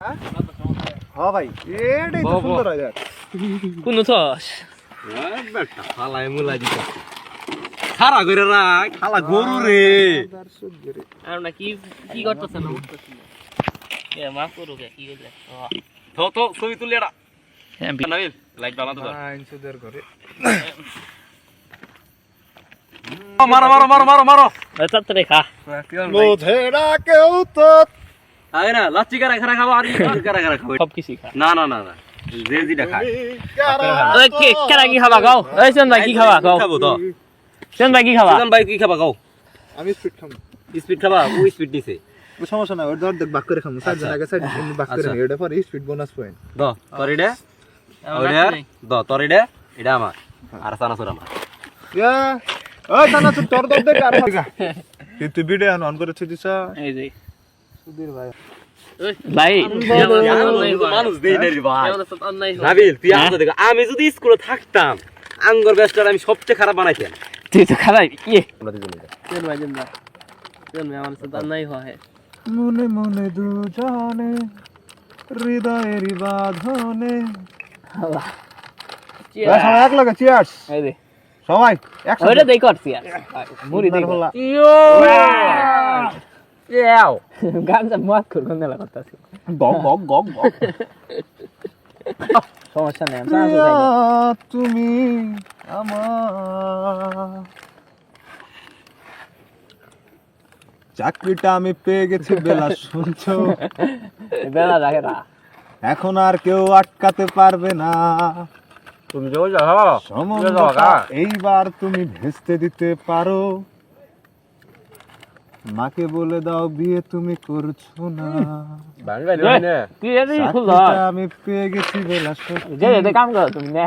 হ্যাঁ ভাই এটাই তো সুন্দর হয় দেখ কোন ছস বেটা খালায় মুলা দিতেছি খারা করে রাখ খালা গরু রে আমরা কি কি করতেছেন না উঠতেছি এ মাফ করো কে কি কইলে তো তো ছবি তুলে এরা নাবিল লাইট বানাতে দাও ইনসুদের করে মারো মারো মারো মারো মারো তাড়াতাড়ি খা বোঝে না কেউ তো আগে না লাচ্ছি কারা খারা খাবো আর কারা খারা খাবো সব কিছু খা না না না না যে যেটা খায় ওই কে কেরা কি খাবা গাও এই শুন ভাই কি খাবা গাও খাবো তো শুন ভাই কি খাবা সুজন ভাই কি খাবা গাও আমি স্পিড খাবো স্পিড খাবা ও স্পিড নিছে সমস্যা না ওর দেখ বাক করে খাবো সাইড জায়গা সাইড বাক করে এটা পরে স্পিড বোনাস পয়েন্ট দ তোর এটা ওইটা দ তোর এটা আমার আর সানাসুর আমার ইয়া ওই টানা তোর দর দেখ আর তুই ভিডিও অন করেছিস দিছা এই যে সুধীর ভাই ভাই মানুষ দেই না রে ভাই এমন সব অন্যায় হয় নাবিল তুই আমাকে দেখ আমি যদি স্কুলে থাকতাম আঙ্গর ব্যাচটার আমি সবচেয়ে খারাপ বানাইতাম তুই তো খারাপ কি আমরা দুজনে শুন ভাই শুন ভাই শুন ভাই আমার সাথে অন্যায় হয় মনে মনে দুজনে হৃদয়ের বাঁধনে সবাই এক লাগে চিয়ার্স এই যে সবাই একসাথে ওইটা দেই করছি আর মুড়ি দেই হলা ইয়াও গানটা মাত কর কোন লাগা করতেছি গগ গগ গগ গগ সমস্যা নেই আমরা আগে খাই তুমি আমার চাকরিটা আমি পেয়ে গেছি বেলা শুনছো বেলা রাখে না এখন আর কেউ আটকাতে পারবে না তুমি যাও সমন্বয়টা এইবার তুমি ভেস্তে দিতে পারো মাকে বলে দাও বিয়ে তুমি করছো না বাঙালি কি এর খুল চাকরিটা আমি পেয়ে গেছি বেলা সত্যি যে যে কাম করো তুমি না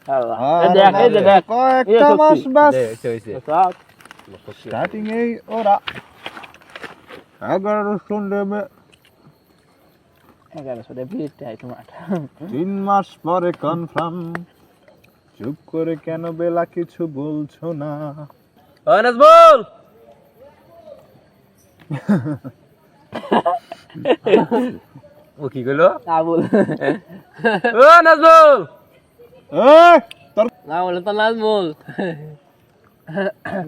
আল্লাহ আর এই দেখ এই যে দেখ কয়েকটা মাস বাস সব স্টার্টিং এই ওরা 1100 নেমে 1100 de বিটটা তোমার 3 মাস পরে কনফার্ম চুপ করে কেন বেলা কিছু বলছো না আনাস বল ও কি কইলো আবুল ও নাজবুল এই তোর না বলে তো নাজমুল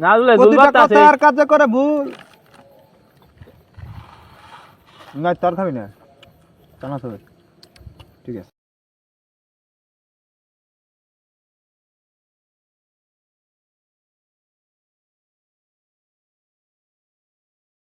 নাজলে প্রতিটা দুলবাত আছে কথা আর কাজে করে ভুল না তোর খাবি না জানা তো ঠিক আছে